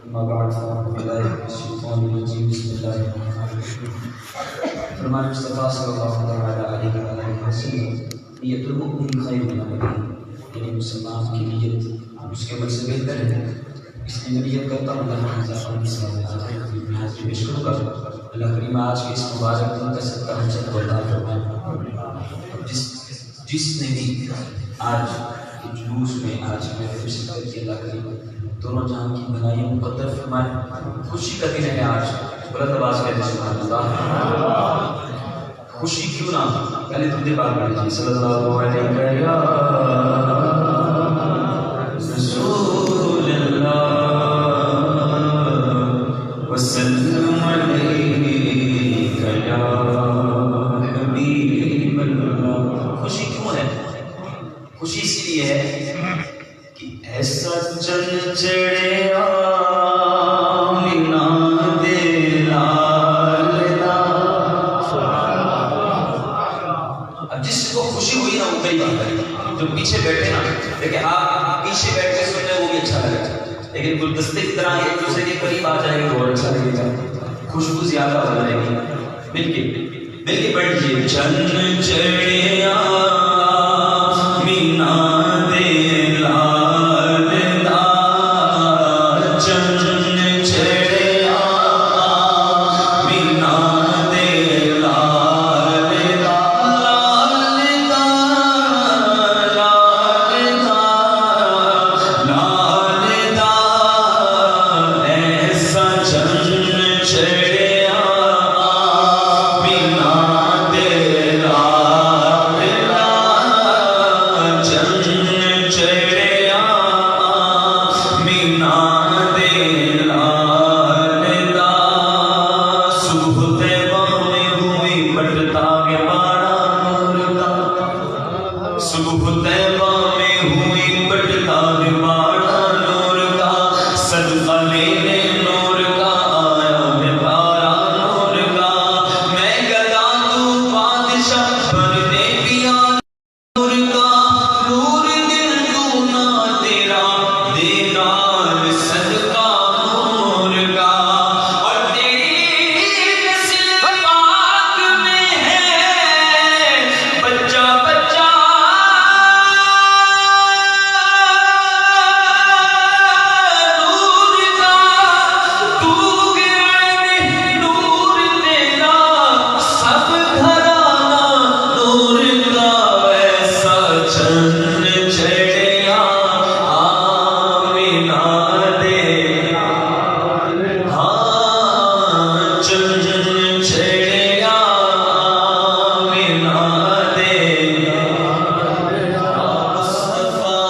أما بعد فأعوذ بالله من الشيطان الرجيم بسم الله الرحمن الرحيم. فرمان مصطفیٰ صلی اللہ علیہ وسلم نیت المؤمن خیر من عمله، یعنی مسلمان کی نیت اس کے عمل سے بہتر ہے. اس لیے میں نیت کرتا ہوں اللہ میں حاضری پیش کروں گا. اللہ کریم آج کے اس مبارک دن کا صدقہ ہم سب کو عطا فرمائے. جس نے بھی آج کے جلوس میں آج میں خوشی کر کے اللہ کریم دونوں جہاں کی بنائیوں مقدر فرمائے. خوشی کا دن ہے آج، بلند آواز کہتے ہیں سبحان اللہ. خوشی کیوں نہ پہلے تم دے بات پڑھ لیجیے صلی اللہ علیہ رسول اللہ وسلم علیہ یا حبیب اللہ. خوشی کیوں ہے؟ خوشی اس لیے ہے کہ ایسا چل چڑھے آمینہ دے لال دا. اب جس کو خوشی ہوئی نا وہ کئی بات کرے. جو پیچھے بیٹھے نا لیکن آپ پیچھے بیٹھ کے سن رہے وہ بھی اچھا لگے گا، لیکن گلدستے کی طرح ایک دوسرے کے قریب آ جائے گا اور اچھا لگے گا، خوشبو زیادہ ہو جائے گی. مل کے بیٹھیے. چل چڑھے آمینہ دے لال دا، چل چڑھے آمینہ دے لال دا، لال دا لال دا لال دا. ایسا چل چڑھے آمینہ دے لال دا، چل چڑھے آمینہ دے لال دا. صبح طیبہ میں ہوئی بٹتا کے باڑا نور کا، صبح طیبہ میں ہوئی بٹتا کے باڑا نور کا. صدقہ لینے نور کا آیا ہے بارہ نور کا. میں گدا تو بادشاہ بننے پیا نور کا. نور دل تو نہ تیرا دینا صدقہ نور کا. اور تیری نسل پاک میں ہے بچہ بچہ نور کا. تو گرنے نور تیرا سب گھرانہ نور کا. ایسا چل چڑھے آمینہ دے، ہاں چل چڑھے آمینہ دے. مصطفیٰ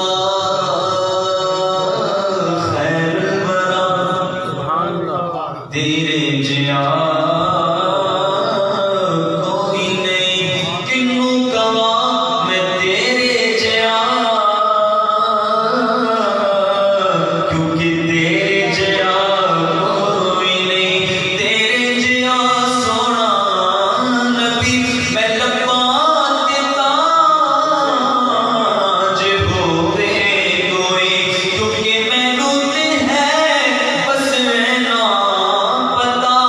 خیر برا تیرے جیا کوئی نہیں، کنوں کہا میں تیرے جیا، کیونکہ تیرے جیا کوئی نہیں. تیرے جیا سونا نبی میں لباں تے تاج ہووے کوئی، کیونکہ مینوں تے ہے بس اینا پتا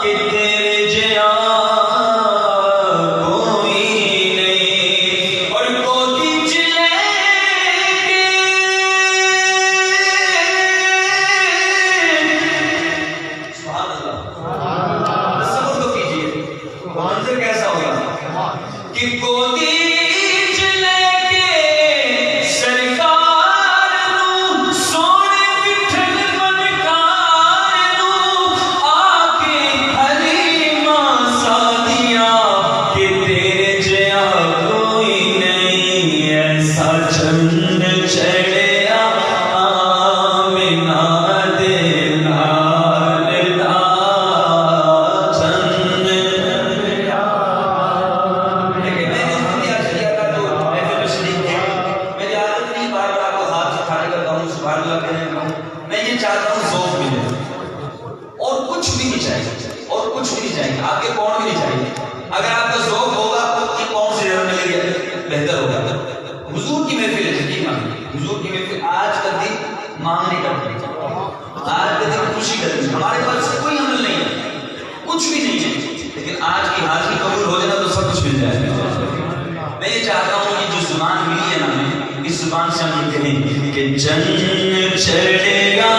کہ تیرے جیا کوئی نہیں. اور گودی چ لے کے سبحان اللہ تصور تو کیجیے منظر کیسا ہوگا کہ گودی چ لے کے سرکار نوں سونے پٹھن بنکار نوں آ کے حلیمہ سعدیہ کہ تیرے جیا کوئی نہیں. ایسا چل چڑھے آمینہ دے لال دا، چل چڑھے لیکن میں نے اختیار کیا تھا تو محفل میں شریک تھے. میری عادت نہیں بار بار آپ کو ہاتھ اٹھانے کا کہوں سبحان اللہ کہنے کا. میں یہ چاہتا ہوں ذوق ملے اور کچھ بھی نہیں چاہیے، اور کچھ بھی نہیں چاہیے. آپ کے پاؤں بھی نہیں چاہیے. اگر آپ کا ذوق ہوگا تو یہ پاؤں سے زیادہ ملے گا بہتر ہوگا. حضور کی محفل ہے، یقین مانیے حضور کی محفل آج کا دن مانگنے کا دن ہے. آج کے دن خوشی کریں، ہمارے پاس کوئی عمل نہیں ہے، کچھ بھی نہیں ہے، لیکن آج کی حاضری قبول ہو جائے تو سب کچھ مل جائے گا۔ میں یہ چاہتا ہوں کہ جو زبان ملی ہے نا ہمیں، اس زبان سے ہم یہ کہیں کہ جن چڑھے گا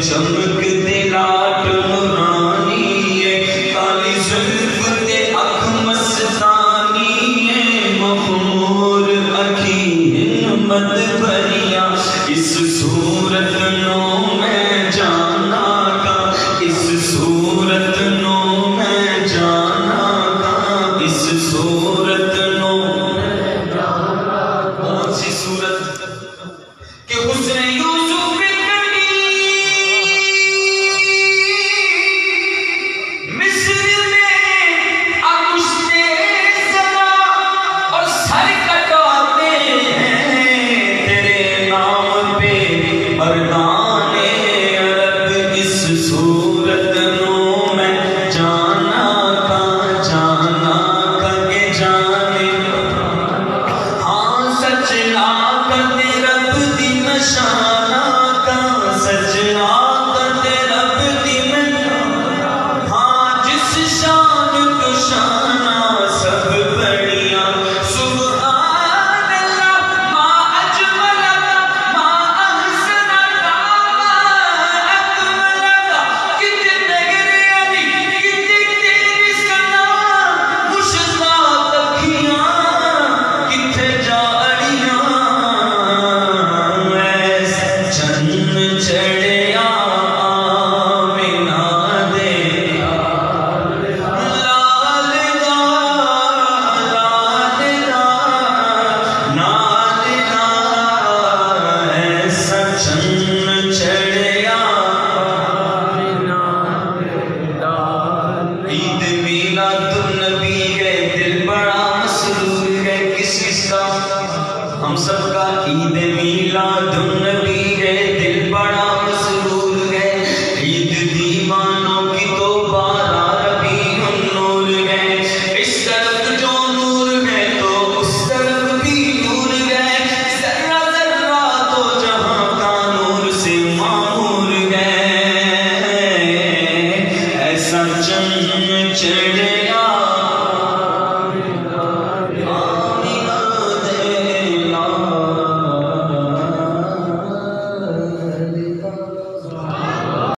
چمک